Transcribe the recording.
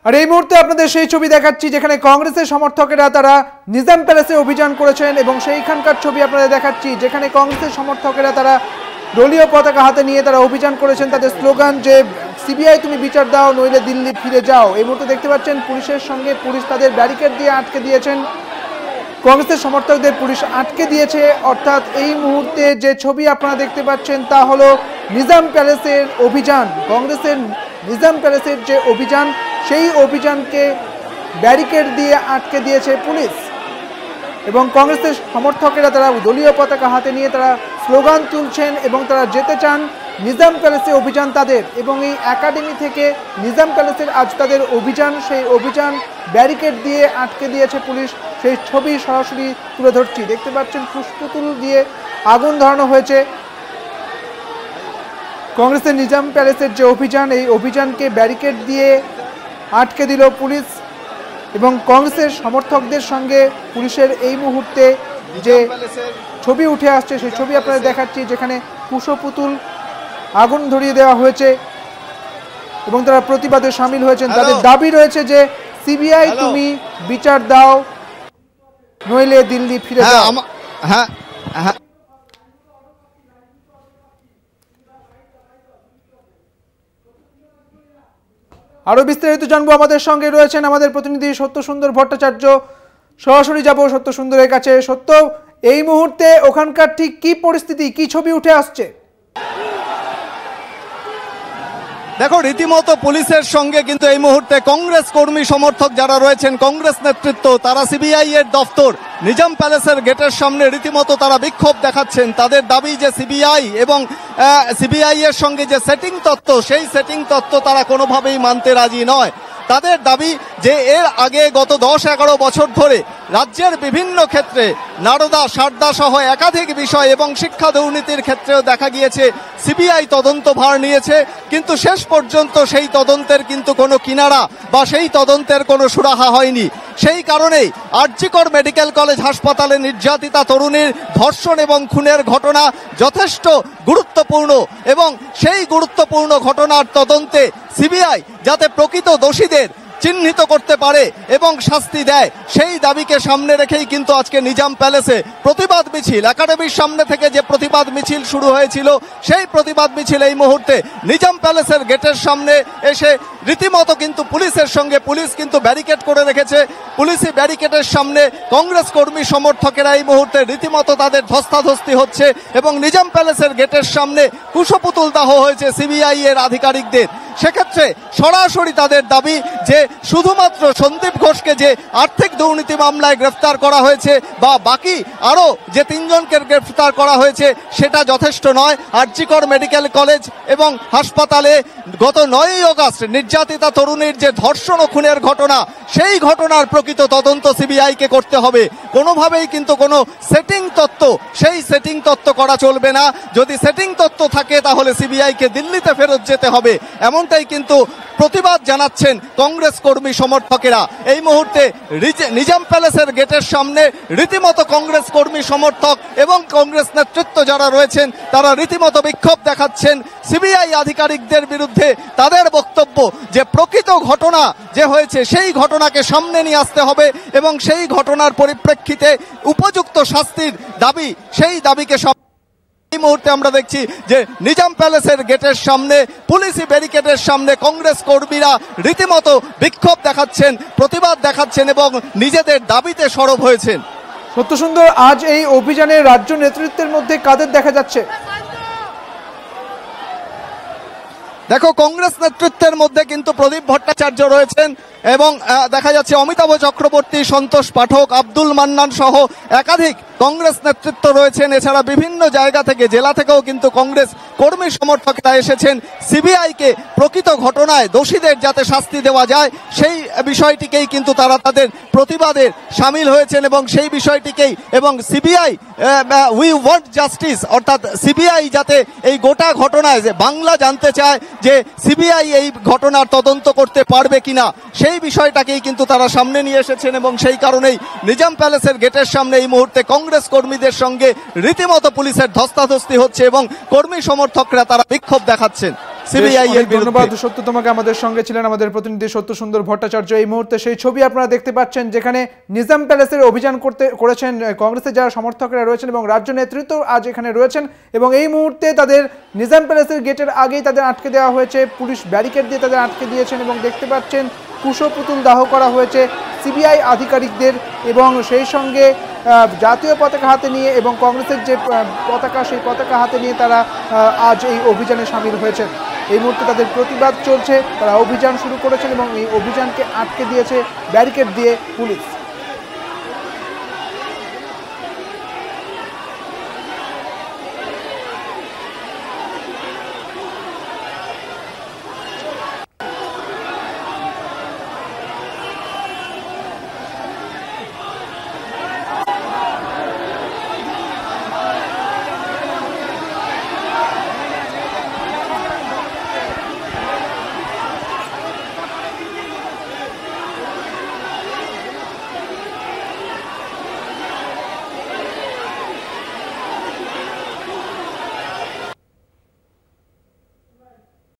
আর এই মুহূর্তে আপনাদের সেই ছবি দেখাচ্ছি যেখানে কংগ্রেসের সমর্থকেরা তারা নিজাম প্যালেসে অভিযান করেছেন এবং সেইখানকার ছবি আপনাদের দেখাচ্ছি যেখানে কংগ্রেসের সমর্থকেরা তারা দলীয় পতাকা হাতে নিয়ে তারা অভিযান করেছেন। তাদের স্লোগান যে সিবিআই তুমি বিচার দাও নইলে দিল্লি ফিরে যাও। এই মুহূর্তে দেখতে পাচ্ছেন পুলিশের সঙ্গে পুলিশ তাদের ব্যারিকেড দিয়ে আটকে দিয়েছেন। কংগ্রেসের সমর্থকদের পুলিশ আটকে দিয়েছে। অর্থাৎ এই মুহূর্তে যে ছবি আপনারা দেখতে পাচ্ছেন তা হলো নিজাম প্যালেসের অভিযান। কংগ্রেসের নিজাম প্যালেসের যে অভিযান সেই অভিযানকে ব্যারিকেড দিয়ে আটকে দিয়েছে পুলিশ এবং কংগ্রেসের সমর্থকেরা তারা দলীয় পতাকা হাতে নিয়ে তারা স্লোগান তুলছেন এবং তারা যেতে চান নিজাম প্যালেসে অভিযান তাদের এবং এই একাডেমি থেকে নিজাম প্যালেসের আজ তাদের অভিযান, সেই অভিযান ব্যারিকেড দিয়ে আটকে দিয়েছে পুলিশ। সেই ছবি সরাসরি তুলে ধরছি। দেখতে পাচ্ছেন পুষ্পতুল দিয়ে আগুন ধরানো হয়েছে। কংগ্রেসের নিজাম প্যালেসের যে অভিযান এই অভিযানকে ব্যারিকেড দিয়ে আটকে দিল পুলিশ এবং কংগ্রেসের সমর্থকদের সঙ্গে পুলিশের এই মুহূর্তে যে ছবি উঠে আসছে সেই ছবি আপনাদের দেখাচ্ছি যেখানে পুষ্পপুতুল আগুন ধরিয়ে দেওয়া হয়েছে এবং তারা প্রতিবাদে সামিল হয়েছেন। তাদের দাবি রয়েছে যে সিবিআই তুমি বিচার দাও নইলে দিল্লি ফিরে যাও। আরো বিস্তারিত জানবো, আমাদের সঙ্গে রয়েছেন আমাদের প্রতিনিধি সত্য সুন্দর ভট্টাচার্য। সরাসরি যাব সত্য সুন্দরের কাছে। সত্য, এই মুহূর্তে ওখানকার ঠিক কি পরিস্থিতি, কি ছবি উঠে আসছে? দেখো, রীতিমতো পুলিশের সঙ্গে কিন্তু এই মুহূর্তে কংগ্রেস কর্মী সমর্থক যারা রয়েছেন, কংগ্রেস নেতৃত্ব, তারা সিবিআই এর দফতর নিজাম প্যালেসের গেটের সামনে রীতিমতো তারা বিক্ষোভ দেখাচ্ছেন। তাদের দাবি যে সিবিআই এবং সিবিআই এর সঙ্গে যে সেটিং তত্ত্ব সেই সেটিং তত্ত্ব তারা কোনোভাবেই মানতে রাজি নয়। তাদের দাবি যে এর আগে গত 10-11 বছর ধরে রাজ্যের বিভিন্ন ক্ষেত্রে নারদা সারদা সহ একাধিক বিষয় এবং শিক্ষা দুর্নীতির ক্ষেত্রেও দেখা গিয়েছে সিবিআই তদন্ত ভার নিয়েছে, কিন্তু শেষ পর্যন্ত সেই তদন্তের কিন্তু কোনো কিনারা বা সেই তদন্তের কোনো সুরাহা হয়নি। সেই কারণেই আরজিকর মেডিকেল কলেজ হাসপাতালে নির্যাতিতা তরুণীর ধর্ষণ এবং খুনের ঘটনা যথেষ্ট গুরুত্বপূর্ণ এবং সেই গুরুত্বপূর্ণ ঘটনার তদন্তে সিবিআই যাতে প্রকৃত দোষীদের চিহ্নিত করতে পারে এবং শাস্তি দেয়, সেই দাবিকে সামনে রেখেই কিন্তু আজকে নিজাম প্যালেসে প্রতিবাদ মিছিল, একাডেমির সামনে থেকে যে প্রতিবাদ মিছিল শুরু হয়েছিল সেই প্রতিবাদ মিছিল এই মুহূর্তে নিজাম প্যালেসের গেটের সামনে এসে রীতিমতো কিন্তু পুলিশের সঙ্গে পুলিশ কিন্তু ব্যারিকেড করে রেখেছে। পুলিশি ব্যারিকেডের সামনে কংগ্রেস কর্মী সমর্থকেরা এই মুহূর্তে রীতিমতো তাদের ধস্তাধস্তি হচ্ছে এবং নিজাম প্যালেসের গেটের সামনে কুশপুতুল দাহ হয়েছে সিবিআই এর আধিকারিকদের। সেক্ষেত্রে সরাসরি তাদের দাবি যে শুধুমাত্র সন্দীপ ঘোষকে যে আর্থিক দুর্নীতি মামলায় গ্রেফতার করা হয়েছে বা বাকি আরও যে 3 জনকে গ্রেফতার করা হয়েছে সেটা যথেষ্ট নয়। আরজিকর মেডিকেল কলেজ এবং হাসপাতালে গত 9ই আগস্ট নির্যাতিতা তরুণীর যে ধর্ষণ ও খুনের ঘটনা, সেই ঘটনার প্রকৃত তদন্ত সিবিআইকে করতে হবে। কোনোভাবেই কিন্তু কোনো সেটিং তত্ত্ব, সেই সেটিং তত্ত্ব করা চলবে না। যদি সেটিং তত্ত্ব থাকে তাহলে সিবিআইকে দিল্লিতে ফেরত যেতে হবে, এমনটাই কিন্তু প্রতিবাদ জানাচ্ছেন কংগ্রেস কর্মী সমর্থকেরা। এই মুহূর্তে নিজাম প্যালেসের গেটের সামনে রীতিমতো কংগ্রেস কর্মী সমর্থক এবং কংগ্রেস নেতৃত্ব যারা রয়েছেন তারা রীতিমতো বিক্ষোভ দেখাচ্ছেন সিবিআই আধিকারিকদের বিরুদ্ধে। তাদের বক্তব্য যে প্রকৃত ঘটনা যে হয়েছে সেই ঘটনাকে সামনে নিয়ে আসতে হবে এবং সেই ঘটনার পরিপ্রেক্ষিতে উপযুক্ত শাস্তির দাবি, সেই দাবিকে এই মুহূর্তে আমরা দেখছি যে নিজাম প্যালেসের গেটের সামনে পুলিশি ব্যারিকেডের সামনে কংগ্রেস কর্মীরা রীতিমতো বিক্ষোভ দেখাচ্ছেন, প্রতিবাদ দেখাচ্ছেন এবং নিজেদের দাবিতে সরব হয়েছেন। সত্য সুন্দর, আজ এই অভিযানে রাজ্য নেতৃত্বের মধ্যে কাদের দেখা যাচ্ছে? দেখো, কংগ্রেস নেতৃত্বের মধ্যে কিন্তু প্রদীপ ভট্টাচার্য রয়েছেন এবং দেখা যাচ্ছে অমিতাভ চক্রবর্তী, সন্তোষ পাঠক, আব্দুল মান্নান সহ একাধিক কংগ্রেস নেতৃত্ব রয়েছেন। এছাড়া বিভিন্ন জায়গা থেকে, জেলা থেকেও কিন্তু কংগ্রেস কর্মী সমর্থকরা এসেছেন সিবিআইকে প্রকৃত ঘটনায় দোষীদের যাতে শাস্তি দেওয়া যায় সেই বিষয়টিকেই কিন্তু তারা তাদের প্রতিবাদের সামিল হয়েছেন এবং সেই বিষয়টিকেই এবং সিবিআই উই ওয়ান্ট জাস্টিস, অর্থাৎ সিবিআই যাতে এই গোটা ঘটনায় যে বাংলা জানতে চায় যে সিবিআই এই ঘটনার তদন্ত করতে পারবে কিনা সেই বিষয়টাকেই কিন্তু তারা সামনে নিয়ে এসেছেন এবং সেই কারণেই নিজাম প্যালেসের গেটের সামনে এই মুহূর্তে কংগ্রেস কর্মীদের সঙ্গে রীতিমতো পুলিশের ধস্তাধস্তি হচ্ছে এবং কর্মী সমর্থকরা তারা বিক্ষোভ দেখাচ্ছেন। সিবিআই এর ধন্যবাদ বিরুদ্ধে। সত্য, তোমাকে। আমাদের সঙ্গে ছিলেন আমাদের প্রতিনিধি সত্য সুন্দর ভট্টাচার্য। এই মুহূর্তে সেই ছবি আপনারা দেখতে পাচ্ছেন যেখানে নিজাম প্যালেসের অভিযান করেছেন কংগ্রেসের যারা সমর্থকরা রয়েছেন এবং রাজ্য নেতৃত্ব আজ এখানে রয়েছেন এবং এই মুহূর্তে তাদের নিজাম প্যালেসের গেটের আগেই তাদের আটকে দেওয়া হয়েছে, পুলিশ ব্যারিকেড দিয়ে তাদের আটকে দিয়েছেন এবং দেখতে পাচ্ছেন কুশো পুতুল দাহ করা হয়েছে সিবিআই আধিকারিকদের এবং সেই সঙ্গে জাতীয় পতাকা হাতে নিয়ে এবং কংগ্রেসের যে পতাকা সেই পতাকা হাতে নিয়ে তারা আজ এই অভিযানে সামিল হয়েছেন। এই মুহূর্তে তাদের প্রতিবাদ চলছে, তারা অভিযান শুরু করেছেন এবং এই অভিযানকে আটকে দিয়েছে ব্যারিকেড দিয়ে পুলিশ।